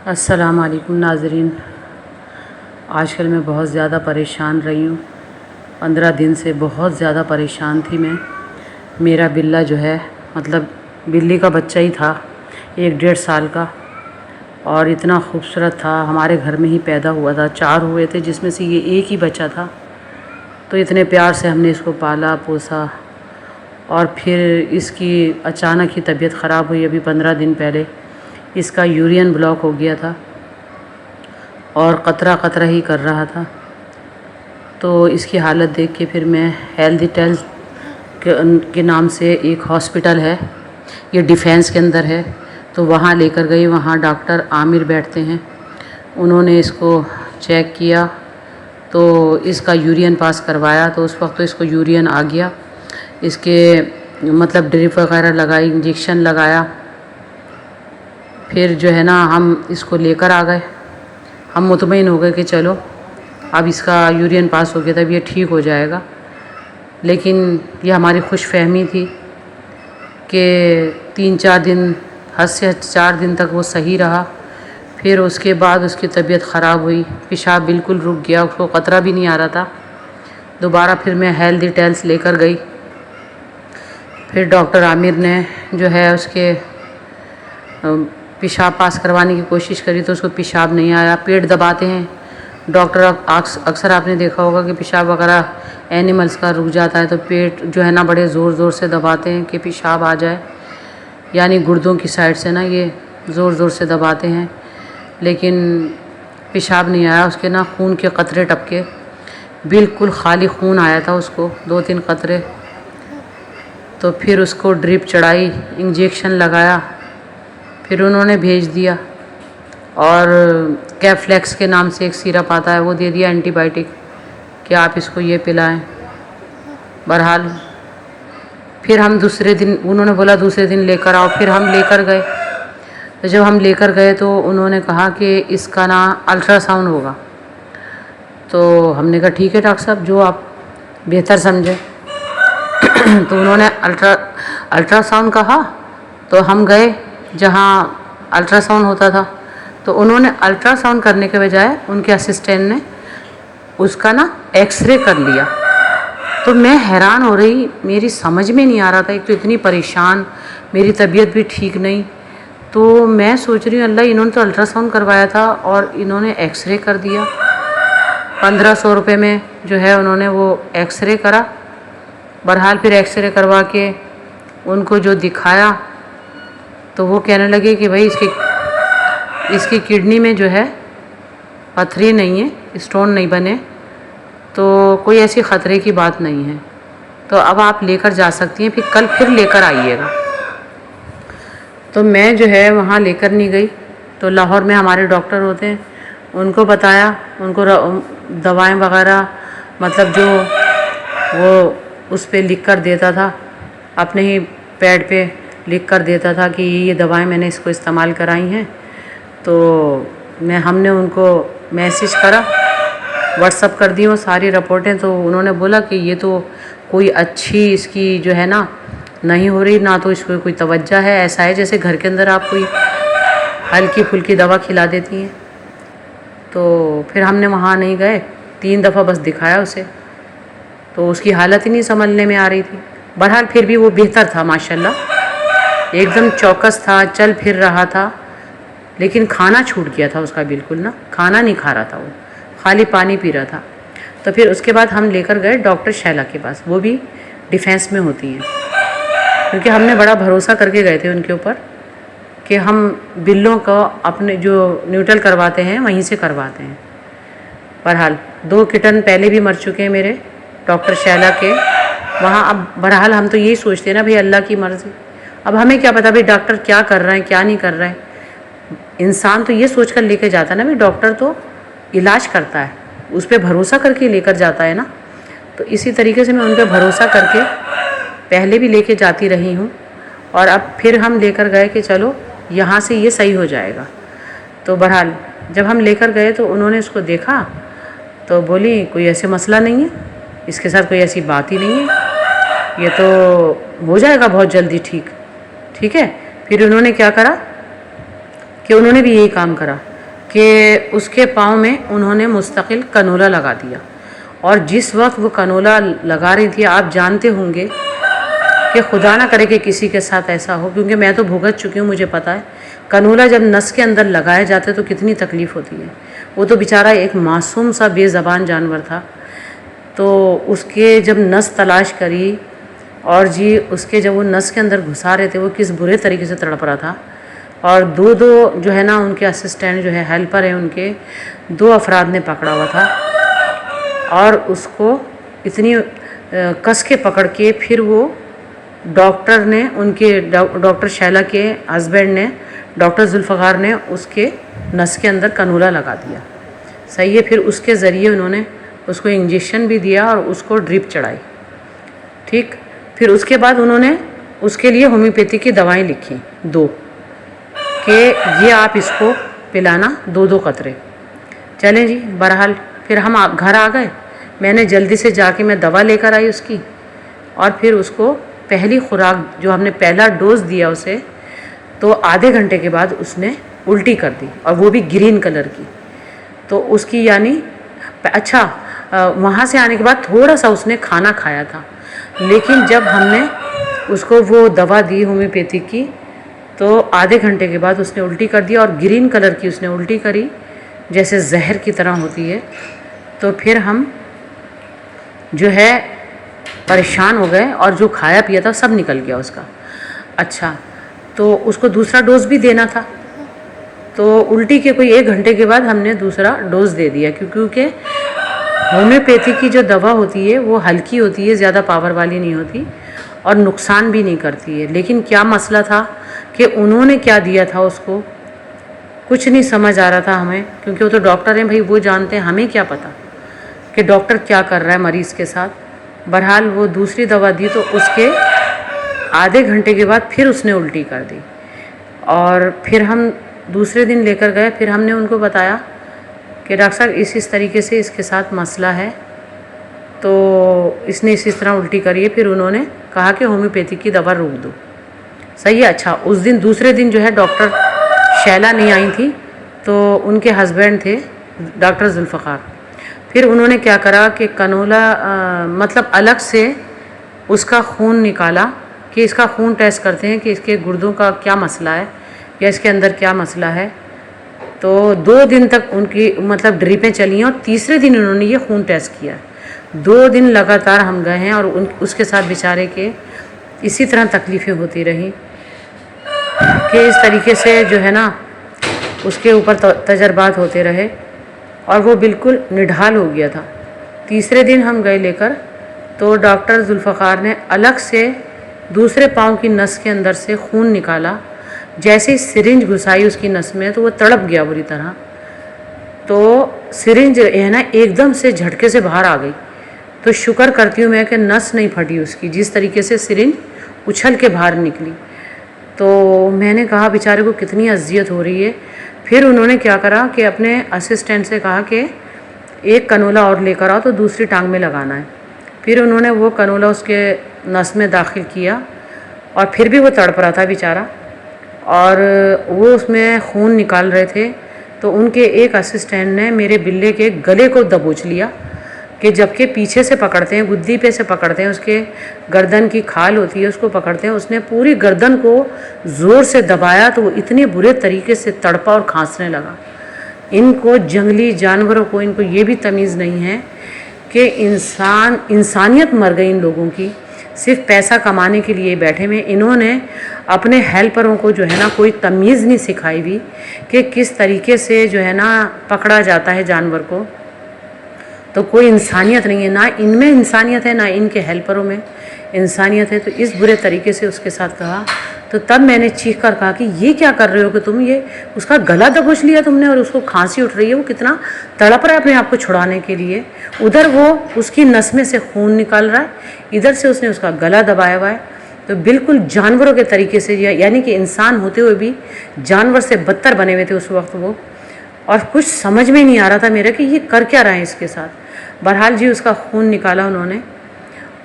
अस्सलाम वालेकुम नाज़रीन। आजकल मैं बहुत ज़्यादा परेशान रही हूँ। 15 दिन से बहुत ज़्यादा परेशान थी मैं। मेरा बिल्ला जो है, मतलब बिल्ली का बच्चा ही था, 1 डेढ़ साल का, और इतना खूबसूरत था। हमारे घर में ही पैदा हुआ था। 4 हुए थे जिसमें से ये एक ही बच्चा था। तो इतने प्यार से हमने इसको पाला पोसा, और फिर इसकी अचानक ही तबीयत ख़राब हुई। अभी 15 दिन पहले इसका यूरिन ब्लॉक हो गया था और कतरा कतरा ही कर रहा था। तो इसकी हालत देख के फिर मैं हेल्दी टेल्स के नाम से एक हॉस्पिटल है, ये डिफेंस के अंदर है, तो वहाँ लेकर गई। वहाँ डॉक्टर आमिर बैठते हैं। उन्होंने इसको चेक किया तो इसका यूरिन पास करवाया। तो उस वक्त तो इसको यूरिन आ गया। इसके मतलब ड्रिप वगैरह लगाई, इंजेक्शन लगाया। फिर जो है ना, हम इसको लेकर आ गए। हम मुतमईन हो गए कि चलो अब इसका यूरिन पास हो गया, तब ये ठीक हो जाएगा। लेकिन ये हमारी खुशफहमी थी कि 3-4 दिन, हद से 4 दिन तक वो सही रहा। फिर उसके बाद उसकी तबीयत ख़राब हुई, पेशाब बिल्कुल रुक गया, उसको कतरा भी नहीं आ रहा था। दोबारा फिर मैं हेल्थ डिटेल्स लेकर गई। फिर डॉक्टर आमिर ने जो है उसके पेशाब पास करवाने की कोशिश करी तो उसको पेशाब नहीं आया। पेट दबाते हैं डॉक्टर। अक्सर आपने देखा होगा कि पेशाब वगैरह एनिमल्स का रुक जाता है तो पेट जो है ना बड़े ज़ोर ज़ोर से दबाते हैं कि पेशाब आ जाए, यानी गुर्दों की साइड से ना ये ज़ोर ज़ोर से दबाते हैं। लेकिन पेशाब नहीं आया। उसके ना खून के कतरे टपके, बिल्कुल खाली खून आया था उसको, 2-3 कतरे। तो फिर उसको ड्रिप चढ़ाई, इंजेक्शन लगाया, फिर उन्होंने भेज दिया। और कैफ्लेक्स के नाम से एक सिरप आता है, वो दे दिया एंटीबायोटिक कि आप इसको ये पिलाएं। बहरहाल फिर हम दूसरे दिन, उन्होंने बोला दूसरे दिन लेकर आओ। फिर हम लेकर गए। तो जब हम लेकर गए तो उन्होंने कहा कि इसका ना अल्ट्रासाउंड होगा। तो हमने कहा ठीक है डॉक्टर साहब, जो आप बेहतर समझें। तो उन्होंने अल्ट्रासाउंड कहा। तो हम गए जहाँ अल्ट्रासाउंड होता था। तो उन्होंने अल्ट्रासाउंड करने के बजाय उनके असिस्टेंट ने उसका ना एक्सरे कर लिया। तो मैं हैरान हो रही, मेरी समझ में नहीं आ रहा था। एक तो इतनी परेशान, मेरी तबीयत भी ठीक नहीं। तो मैं सोच रही हूँ अल्लाह, इन्होंने तो अल्ट्रासाउंड करवाया था और इन्होंने एक्सरे कर दिया। 1500 रुपये में जो है उन्होंने वो एक्सरे करा। बहरहाल फिर एक्सरे करवा के उनको जो दिखाया तो वो कहने लगे कि भाई इसकी किडनी में जो है पथरी नहीं है, स्टोन नहीं बने, तो कोई ऐसी ख़तरे की बात नहीं है। तो अब आप लेकर जा सकती हैं, फिर कल फिर लेकर आइएगा। तो मैं जो है वहाँ लेकर नहीं गई। तो लाहौर में हमारे डॉक्टर होते हैं, उनको बताया। उनको दवाएं वगैरह मतलब जो वो उस पर लिख कर देता था, अपने ही पैड पे लिख कर देता था कि ये दवाएं मैंने इसको इस्तेमाल कराई हैं। तो हमने उनको मैसेज करा, व्हाट्सअप कर दी वो सारी रिपोर्टें। तो उन्होंने बोला कि ये तो कोई अच्छी इसकी जो है ना नहीं हो रही, ना तो इसको कोई तवज्जो है। ऐसा है जैसे घर के अंदर आप कोई हल्की फुल्की दवा खिला देती हैं। तो फिर हमने वहाँ नहीं गए, 3 दफ़ा बस दिखाया उसे। तो उसकी हालत ही नहीं संभलने में आ रही थी। बहरहाल फिर भी वो बेहतर था माशाल्लाह, एकदम चौकस था, चल फिर रहा था। लेकिन खाना छूट गया था उसका बिल्कुल ना, खाना नहीं खा रहा था वो, खाली पानी पी रहा था। तो फिर उसके बाद हम लेकर गए डॉक्टर शैला के पास, वो भी डिफेंस में होती हैं, क्योंकि हमने बड़ा भरोसा करके गए थे उनके ऊपर कि हम बिल्लों को अपने जो न्यूट्रल करवाते हैं वहीं से करवाते हैं। बहरहाल 2 किटन पहले भी मर चुके हैं मेरे डॉक्टर शैला के वहाँ। अब बहरहाल हम तो यही सोचते हैं ना भाई, अल्लाह की मर्ज़ी। अब हमें क्या पता भाई डॉक्टर क्या कर रहे हैं क्या नहीं कर रहे हैं। इंसान तो ये सोच कर लेकर जाता है ना भाई, डॉक्टर तो इलाज करता है, उस पर भरोसा करके लेकर जाता है ना। तो इसी तरीके से मैं उन पर भरोसा करके पहले भी लेके जाती रही हूँ। और अब फिर हम लेकर गए कि चलो यहाँ से ये सही हो जाएगा। तो बहरहाल जब हम लेकर गए तो उन्होंने इसको देखा तो बोली कोई ऐसे मसला नहीं है, इसके साथ कोई ऐसी बात ही नहीं है, ये तो हो जाएगा बहुत जल्दी ठीक है। फिर उन्होंने क्या करा कि उन्होंने भी यही काम करा। कि उसके पाँव में उन्होंने मुस्तकिल कनोला लगा दिया। और जिस वक्त वो कनोला लगा रही थी, आप जानते होंगे कि खुदा ना करे कि किसी के साथ ऐसा हो, क्योंकि मैं तो भुगत चुकी हूँ, मुझे पता है कनोला जब नस के अंदर लगाया जाता है तो कितनी तकलीफ़ होती है। वो तो बेचारा एक मासूम सा बेज़बान जानवर था, तो उसके जब नस तलाश करी और जी उसके जब वो नस के अंदर घुसा रहे थे, वो किस बुरे तरीके से तड़प रहा था। और दो जो है ना उनके असिस्टेंट जो है, हेल्पर हैं उनके, 2 अफराद ने पकड़ा हुआ था और उसको इतनी कस के पकड़ के फिर वो डॉक्टर ने, उनके डॉक्टर शैला के हस्बैंड ने, डॉक्टर जुल्फ़कार ने उसके नस के अंदर कनूला लगा दिया। सही है। फिर उसके ज़रिए उन्होंने उसको इंजेक्शन भी दिया और उसको ड्रिप चढ़ाई। ठीक। फिर उसके बाद उन्होंने उसके लिए होम्योपैथी की दवाएं लिखी 2 कि ये आप इसको पिलाना 2-2 कतरे। चलें जी, बहरहाल फिर हम घर आ गए। मैंने जल्दी से जाके मैं दवा लेकर आई उसकी, और फिर उसको पहली खुराक जो हमने पहला डोज दिया उसे, तो आधे घंटे के बाद उसने उल्टी कर दी, और वो भी ग्रीन कलर की। तो उसकी यानी अच्छा, वहाँ से आने के बाद थोड़ा सा उसने खाना खाया था, लेकिन जब हमने उसको वो दवा दी होम्योपैथी की, तो आधे घंटे के बाद उसने उल्टी कर दी, और ग्रीन कलर की उसने उल्टी करी, जैसे जहर की तरह होती है। तो फिर हम जो है परेशान हो गए, और जो खाया पिया था सब निकल गया उसका। अच्छा, तो उसको दूसरा डोज भी देना था, तो उल्टी के कोई 1 घंटे के बाद हमने दूसरा डोज दे दिया, क्योंकि होम्योपैथी की जो दवा होती है वो हल्की होती है, ज़्यादा पावर वाली नहीं होती और नुकसान भी नहीं करती है। लेकिन क्या मसला था कि उन्होंने क्या दिया था उसको, कुछ नहीं समझ आ रहा था हमें, क्योंकि वो तो डॉक्टर हैं भाई, वो जानते हैं, हमें क्या पता कि डॉक्टर क्या कर रहा है मरीज़ के साथ। बहरहाल वो दूसरी दवा दी, तो उसके आधे घंटे के बाद फिर उसने उल्टी कर दी, और फिर हम दूसरे दिन लेकर गए। फिर हमने उनको बताया कि डॉक्टर साहब इस तरीके से इसके साथ मसला है, तो इसने इस तरह उल्टी करी है। फिर उन्होंने कहा कि होम्योपैथी की दवा रोक दो। सही है। अच्छा, उस दिन दूसरे दिन जो है डॉक्टर शैला नहीं आई थी, तो उनके हस्बैंड थे डॉक्टर जुल्फ़कार। फिर उन्होंने क्या करा कि कनोला मतलब अलग से उसका खून निकाला, कि इसका खून टेस्ट करते हैं कि इसके गुर्दों का क्या मसला है या इसके अंदर क्या मसला है। तो 2 दिन तक उनकी मतलब ड्रिपें चली हैं, और तीसरे दिन उन्होंने ये खून टेस्ट किया। 2 दिन लगातार हम गए हैं, और उसके साथ बेचारे के इसी तरह तकलीफ़ें होती रही कि इस तरीके से जो है ना उसके ऊपर तजर्बात होते रहे, और वो बिल्कुल निढाल हो गया था। तीसरे दिन हम गए लेकर, तो डॉक्टर जुल्फ़कार ने अलग से दूसरे पाँव की नस के अंदर से खून निकाला। जैसे ही सिरिंज घुसाई उसकी नस में, तो वो तड़प गया बुरी तरह। तो सिरिंज है ना एकदम से झटके से बाहर आ गई। तो शुक्र करती हूँ मैं कि नस नहीं फटी उसकी, जिस तरीके से सिरिंज उछल के बाहर निकली। तो मैंने कहा बेचारे को कितनी अजियत हो रही है। फिर उन्होंने क्या करा कि अपने असिस्टेंट से कहा कि 1 कनोला और लेकर आओ, तो दूसरी टांग में लगाना है। फिर उन्होंने वो कनोला उसके नस में दाखिल किया, और फिर भी वो तड़प रहा था बेचारा, और वो उसमें खून निकाल रहे थे। तो उनके एक असिस्टेंट ने मेरे बिल्ले के गले को दबोच लिया, कि जबकि पीछे से पकड़ते हैं, गुद्दी पे से पकड़ते हैं, उसके गर्दन की खाल होती है उसको पकड़ते हैं। उसने पूरी गर्दन को ज़ोर से दबाया, तो वो इतने बुरे तरीके से तड़पा और खांसने लगा। इनको जंगली जानवरों को इनको ये भी तमीज़ नहीं है कि इंसानियत मर गई इन लोगों की, सिर्फ पैसा कमाने के लिए बैठे हुए। इन्होंने अपने हेल्परों को जो है ना कोई तमीज़ नहीं सिखाई हुई कि किस तरीके से जो है ना पकड़ा जाता है जानवर को। तो कोई इंसानियत नहीं है, ना इनमें इंसानियत है ना इनके हेल्परों में इंसानियत है। तो इस बुरे तरीके से उसके साथ कहा। तो तब मैंने चीख कर कहा कि ये क्या कर रहे हो कि तुम, ये उसका गला दबोच लिया तुमने, और उसको खांसी उठ रही है, वो कितना तड़प रहा है अपने आप को छुड़ाने के लिए। उधर वो उसकी नस में से खून निकाल रहा है, इधर से उसने उसका गला दबाया हुआ है। तो बिल्कुल जानवरों के तरीके से, यानी कि इंसान होते हुए भी जानवर से बदतर बने हुए थे उस वक्त वो। और कुछ समझ में नहीं आ रहा था मेरे कि ये कर क्या रहे हैं इसके साथ। बहरहाल जी उसका खून निकाला उन्होंने,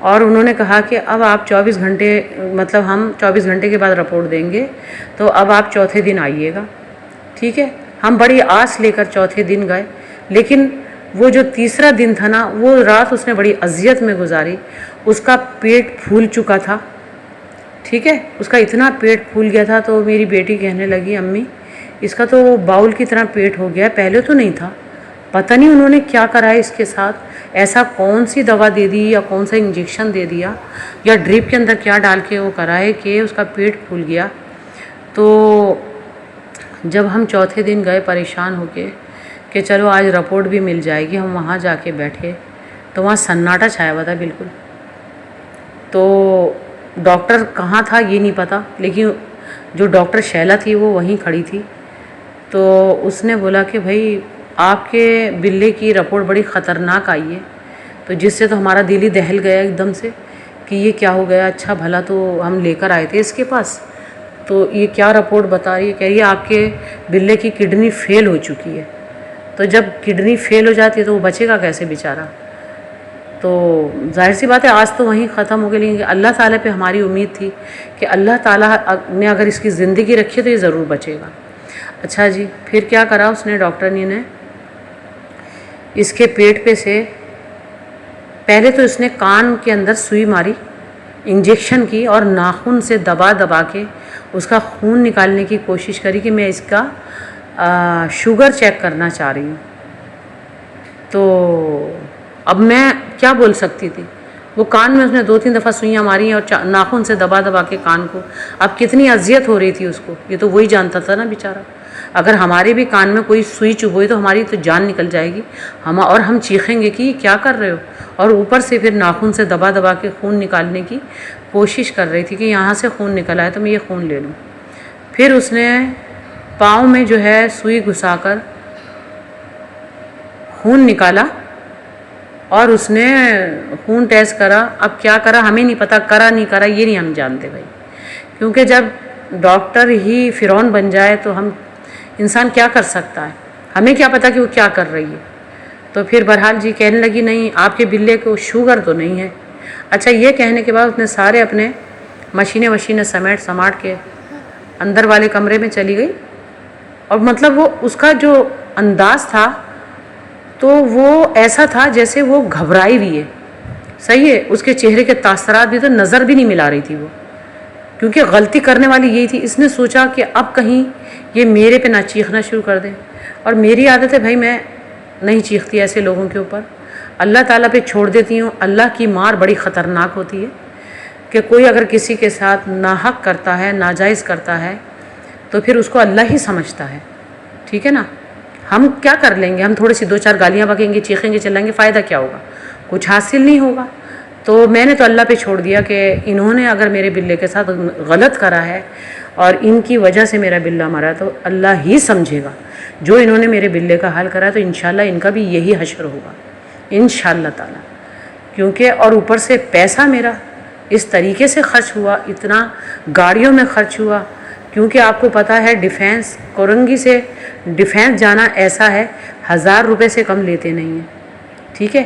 और उन्होंने कहा कि अब आप 24 घंटे, मतलब हम 24 घंटे के बाद रिपोर्ट देंगे, तो अब आप चौथे दिन आइएगा। ठीक है। हम बड़ी आस लेकर चौथे दिन गए, लेकिन वो जो तीसरा दिन था ना, वो रात उसने बड़ी अजियत में गुजारी। उसका पेट फूल चुका था, ठीक है, उसका इतना पेट फूल गया था। तो मेरी बेटी कहने लगी, अम्मी इसका तो बाउल की तरह पेट हो गया, पहले तो नहीं था, पता नहीं उन्होंने क्या करा है इसके साथ, ऐसा कौन सी दवा दे दी या कौन सा इंजेक्शन दे दिया या ड्रिप के अंदर क्या डाल के वो करा है कि उसका पेट फूल गया। तो जब हम चौथे दिन गए परेशान होके कि चलो आज रिपोर्ट भी मिल जाएगी, हम वहाँ जाके बैठे तो वहाँ सन्नाटा छाया हुआ था बिल्कुल। तो डॉक्टर कहाँ था ये नहीं पता, लेकिन जो डॉक्टर शैला थी वो वहीं खड़ी थी। तो उसने बोला कि भाई आपके बिल्ले की रिपोर्ट बड़ी ख़तरनाक आई है। तो जिससे तो हमारा दिल ही दहल गया एकदम से कि ये क्या हो गया, अच्छा भला तो हम लेकर आए थे इसके पास, तो ये क्या रिपोर्ट बता रही है, कह रही है आपके बिल्ले की किडनी फेल हो चुकी है। तो जब किडनी फेल हो जाती है तो वो बचेगा कैसे बेचारा। तो जाहिर सी बात है आज तो वहीं ख़त्म हो गई, लेकिन अल्लाह ताला पे हमारी उम्मीद थी कि अल्लाह ताला ने अगर इसकी ज़िंदगी रखी तो ये ज़रूर बचेगा। अच्छा जी, फिर क्या करा उसने, डॉक्टर ने इसके पेट पे से पहले तो इसने कान के अंदर सुई मारी, इंजेक्शन की और नाखून से दबा दबा के उसका खून निकालने की कोशिश करी कि मैं इसका शुगर चेक करना चाह रही हूँ। तो अब मैं क्या बोल सकती थी, वो कान में उसने 2-3 दफ़ा सुइयाँ मारी और नाखून से दबा दबा के कान को, अब कितनी अजियत हो रही थी उसको, ये तो वही जानता था ना बेचारा। अगर हमारे भी कान में कोई सुई चुभोई तो हमारी तो जान निकल जाएगी, हम चीखेंगे कि क्या कर रहे हो, और ऊपर से फिर नाखून से दबा दबा के खून निकालने की कोशिश कर रही थी कि यहाँ से खून निकल आए तो मैं ये खून ले लूँ। फिर उसने पाँव में जो है सुई घुसाकर खून निकाला और उसने खून टेस्ट करा। अब क्या करा हमें नहीं पता, करा नहीं करा ये नहीं हम जानते भाई, क्योंकि जब डॉक्टर ही फिरौन बन जाए तो हम इंसान क्या कर सकता है, हमें क्या पता कि वो क्या कर रही है। तो फिर बहरहाल जी कहने लगी नहीं आपके बिल्ले को शुगर तो नहीं है। अच्छा, ये कहने के बाद उसने सारे अपने मशीनें समाट के अंदर वाले कमरे में चली गई। और मतलब वो उसका जो अंदाज़ था तो वो ऐसा था जैसे वो घबराई हुई है, सही है, उसके चेहरे के तासरात भी तो नज़र भी नहीं मिला रही थी वो, क्योंकि गलती करने वाली यही थी। इसने सोचा कि अब कहीं ये मेरे पे ना चीखना शुरू कर दें, और मेरी आदत है भाई मैं नहीं चीखती ऐसे लोगों के ऊपर, अल्लाह ताला पे छोड़ देती हूँ। अल्लाह की मार बड़ी ख़तरनाक होती है कि कोई अगर किसी के साथ नाहक करता है, नाजायज़ करता है, तो फिर उसको अल्लाह ही समझता है, ठीक है ना। हम क्या कर लेंगे, हम थोड़ी सी 2-4 गालियाँ बकेंगे, चीखेंगे, चिल्लाएंगे, फ़ायदा क्या होगा, कुछ हासिल नहीं होगा। तो मैंने तो अल्लाह पे छोड़ दिया कि इन्होंने अगर मेरे बिल्ले के साथ गलत करा है और इनकी वजह से मेरा बिल्ला मरा तो अल्लाह ही समझेगा। जो इन्होंने मेरे बिल्ले का हाल करा तो इंशाल्लाह इनका भी यही हश्र होगा इंशाल्लाह ताला, क्योंकि और ऊपर से पैसा मेरा इस तरीके से खर्च हुआ, इतना गाड़ियों में खर्च हुआ, क्योंकि आपको पता है डिफेंस कोरंगी से डिफेंस जाना ऐसा है 1000 रुपये से कम लेते नहीं हैं, ठीक है।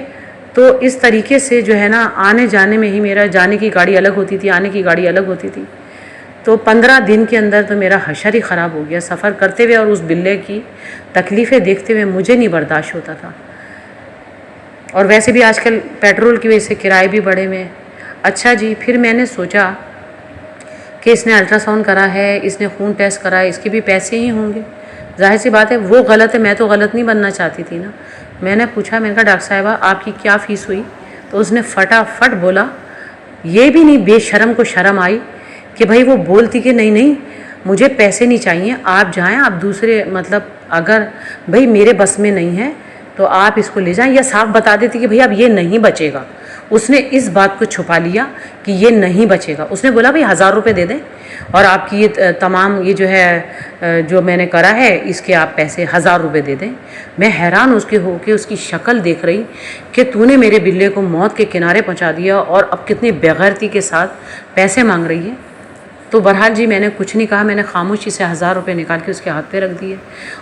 तो इस तरीके से जो है ना आने जाने में ही मेरा जाने की गाड़ी अलग होती थी, आने की गाड़ी अलग होती थी। तो 15 दिन के अंदर तो मेरा हशर ही ख़राब हो गया सफ़र करते हुए, और उस बिल्ले की तकलीफ़ें देखते हुए मुझे नहीं बर्दाश्त होता था। और वैसे भी आजकल पेट्रोल की वजह से किराए भी बढ़े हुए हैं। अच्छा जी, फिर मैंने सोचा कि इसने अल्ट्रासाउंड करा है, इसने खून टेस्ट करा है, इसके भी पैसे ही होंगे, जाहिर सी बात है वो गलत है, मैं तो गलत नहीं बनना चाहती थी ना। मैंने पूछा, मैंने कहा डॉक्टर साहिबा आपकी क्या फ़ीस हुई, तो उसने फटाफट बोला, ये भी नहीं बेशर्म को शर्म आई कि भाई वो बोलती कि नहीं नहीं मुझे पैसे नहीं चाहिए, आप जाएं, आप दूसरे मतलब अगर भाई मेरे बस में नहीं है तो आप इसको ले जाएं, या साफ बता देती कि भाई अब ये नहीं बचेगा। उसने इस बात को छुपा लिया कि ये नहीं बचेगा। उसने बोला भाई 1000 रुपये दे दें और आपकी ये तमाम ये जो है जो मैंने करा है इसके आप पैसे 1000 रुपये दे दें। मैं हैरान उसके हो के उसकी शक्ल देख रही कि तूने मेरे बिल्ले को मौत के किनारे पहुंचा दिया और अब कितनी बेगैरती के साथ पैसे मांग रही है। तो बहरहाल जी मैंने कुछ नहीं कहा, मैंने खामोशी से 1000 रुपये निकाल के उसके हाथ पे रख दिए।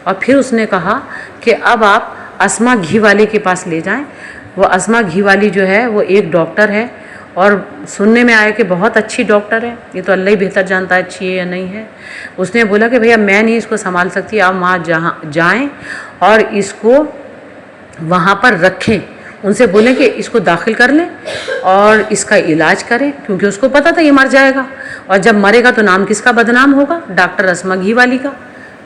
और फिर उसने कहा कि अब आप अस्मा घी वाले के पास ले जाएं। वो अस्मा घी वाली जो है वो एक डॉक्टर है और सुनने में आया कि बहुत अच्छी डॉक्टर है, ये तो अल्लाह ही बेहतर जानता है अच्छी है या नहीं है। उसने बोला कि भैया मैं नहीं इसको संभाल सकती, आप वहाँ जहाँ जाएँ और इसको वहाँ पर रखें, उनसे बोलें कि इसको दाखिल कर लें और इसका इलाज करें, क्योंकि उसको पता था ये मर जाएगा और जब मरेगा तो नाम किसका बदनाम होगा, डॉक्टर अस्मा घी वाली का।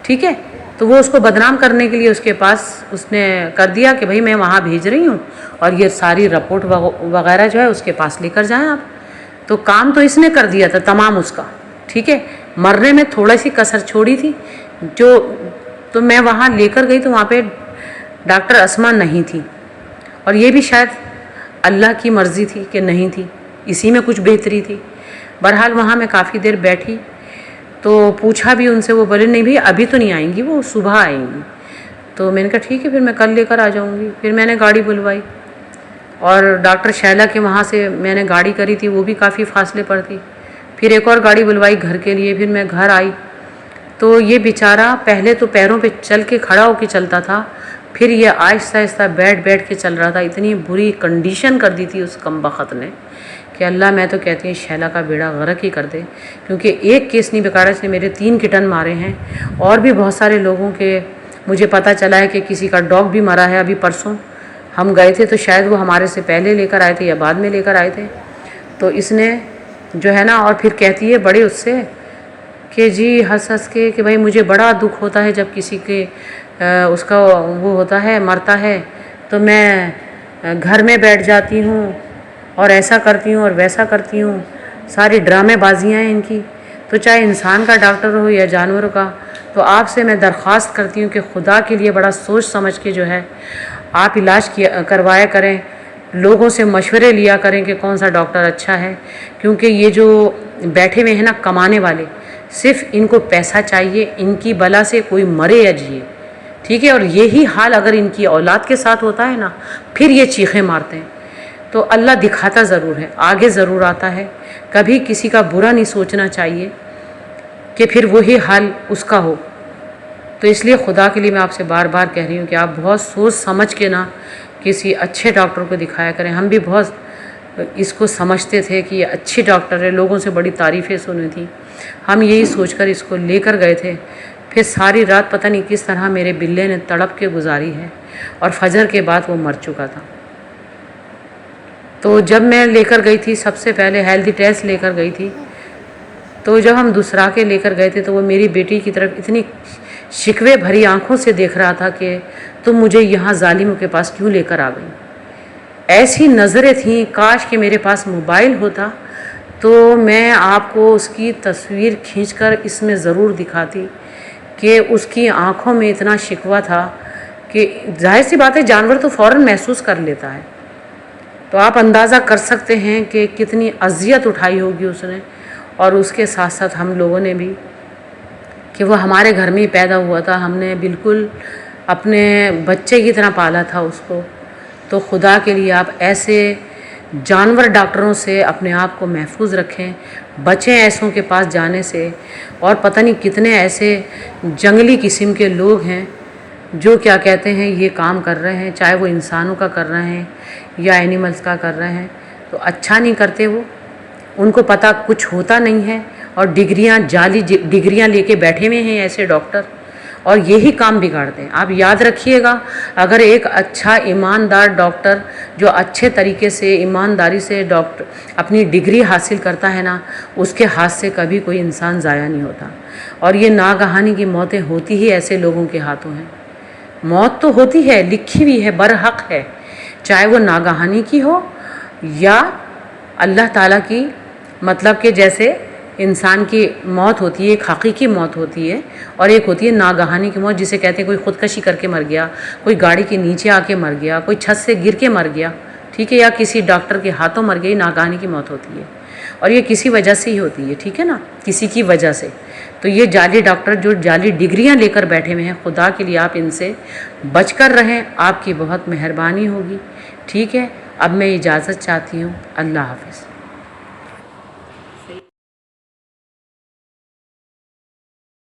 ठीक है, तो वो उसको बदनाम करने के लिए उसके पास उसने कर दिया कि भाई मैं वहाँ भेज रही हूँ और ये सारी रिपोर्ट वगैरह जो है उसके पास लेकर जाएं आप। तो काम तो इसने कर दिया था तमाम उसका। ठीक है, मरने में थोड़ी सी कसर छोड़ी थी जो, तो मैं वहाँ लेकर गई तो वहाँ पे डॉक्टर अस्मा नहीं थी और ये भी शायद अल्लाह की मर्ज़ी थी कि नहीं थी, इसी में कुछ बेहतरी थी। बहरहाल वहाँ मैं काफ़ी देर बैठी तो पूछा भी उनसे, वो बोले नहीं भैया अभी तो नहीं आएंगी, वो सुबह आएंगी। तो मैंने कहा ठीक है फिर मैं कल लेकर आ जाऊँगी। फिर मैंने गाड़ी बुलवाई और डॉक्टर शैला के वहाँ से मैंने गाड़ी करी थी, वो भी काफ़ी फासले पर थी। फिर एक और गाड़ी बुलवाई घर के लिए। फिर मैं घर आई तो ये बेचारा पहले तो पैरों पे चल के खड़ा होके चलता था, फिर ये आहिस्ता आहिस्ता बैठ के चल रहा था। इतनी बुरी कंडीशन कर दी थी उस कमबख्त ने कि अल्लाह, मैं तो कहती हूँ शैला का बेड़ा गर्क ही कर दे, क्योंकि एक केस नहीं बेकार इसने मेरे 3 किटन मारे हैं और भी बहुत सारे लोगों के मुझे पता चला है कि किसी का डॉग भी मरा है। अभी परसों हम गए थे तो शायद वो हमारे से पहले लेकर आए थे या बाद में लेकर आए थे। तो इसने जो है ना, और फिर कहती है बड़े उससे कि जी हंस हंस के कि भाई मुझे बड़ा दुख होता है जब किसी के उसका वो होता है, मरता है, तो मैं घर में बैठ जाती हूँ और ऐसा करती हूँ और वैसा करती हूँ। सारी ड्रामेबाजियाँ हैं इनकी। तो चाहे इंसान का डॉक्टर हो या जानवरों का, तो आपसे मैं दरख्वास्त करती हूँ कि खुदा के लिए बड़ा सोच समझ के जो है आप इलाज करवाया करें, लोगों से मशवरे लिया करें कि कौन सा डॉक्टर अच्छा है, क्योंकि ये जो बैठे हुए हैं ना कमाने वाले, सिर्फ इनको पैसा चाहिए, इनकी बला से कोई मरे या जिए। ठीक है, और यही हाल अगर इनकी औलाद के साथ होता है ना, फिर ये चीखें मारते हैं। तो अल्लाह दिखाता ज़रूर है, आगे ज़रूर आता है। कभी किसी का बुरा नहीं सोचना चाहिए कि फिर वही हाल उसका हो। तो इसलिए खुदा के लिए मैं आपसे बार बार कह रही हूँ कि आप बहुत सोच समझ के ना किसी अच्छे डॉक्टर को दिखाया करें। हम भी बहुत इसको समझते थे कि ये अच्छी डॉक्टर है, लोगों से बड़ी तारीफ़ें सुनी थी, हम यही सोचकर इसको लेकर गए थे। फिर सारी रात पता नहीं किस तरह मेरे बिल्ले ने तड़प के गुजारी है और फजर के बाद वो मर चुका था। तो जब मैं लेकर गई थी, सबसे पहले हेल्दी टेस्ट लेकर गई थी, तो जब हम दूसरा के लेकर गए थे तो वो मेरी बेटी की तरफ इतनी शिकवे भरी आंखों से देख रहा था कि तुम मुझे यहाँ जालिमों के पास क्यों लेकर आ गई। ऐसी नज़रें थीं, काश कि मेरे पास मोबाइल होता तो मैं आपको उसकी तस्वीर खींचकर इसमें ज़रूर दिखाती कि उसकी आंखों में इतना शिकवा था कि जाहिर सी बात है जानवर तो फ़ौरन महसूस कर लेता है। तो आप अंदाज़ा कर सकते हैं कि कितनी अज़ियत उठाई होगी उसने, और उसके साथ साथ हम लोगों ने भी, कि वो हमारे घर में ही पैदा हुआ था, हमने बिल्कुल अपने बच्चे की तरह पाला था उसको। तो खुदा के लिए आप ऐसे जानवर डॉक्टरों से अपने आप को महफूज रखें, बचें ऐसों के पास जाने से। और पता नहीं कितने ऐसे जंगली किस्म के लोग हैं जो क्या कहते हैं ये काम कर रहे हैं, चाहे वो इंसानों का कर रहे हैं या एनिमल्स का कर रहे हैं, तो अच्छा नहीं करते वो। उनको पता कुछ होता नहीं है और डिग्रियां, जाली डिग्रियां लेके बैठे हुए हैं ऐसे डॉक्टर, और यही काम बिगाड़ते हैं। आप याद रखिएगा, अगर एक अच्छा ईमानदार डॉक्टर जो अच्छे तरीके से ईमानदारी से डॉक्टर अपनी डिग्री हासिल करता है ना, उसके हाथ से कभी कोई इंसान ज़ाया नहीं होता। और ये नागहानी की मौतें होती ही ऐसे लोगों के हाथों हैं। मौत तो होती है, लिखी हुई है, बरहक है, चाहे वो नागहानी की हो या अल्लाह ताला की, मतलब कि जैसे इंसान की मौत होती है, एक हकीकी मौत होती है और एक होती है नागहानी की मौत, जिसे कहते हैं कोई ख़ुदकशी करके मर गया, कोई गाड़ी के नीचे आके मर गया, कोई छत से गिर के मर गया, ठीक है, या किसी डॉक्टर के हाथों मर गई, नागहानी की मौत होती है। और ये किसी वजह से ही होती है, ठीक है ना, किसी की वजह से। तो ये जाली डॉक्टर जो जाली डिग्रियां लेकर बैठे हुए हैं, खुदा के लिए आप इनसे बचकर रहें, आपकी बहुत मेहरबानी होगी। ठीक है, अब मैं इजाज़त चाहती हूँ। अल्लाह हाफ़िज़।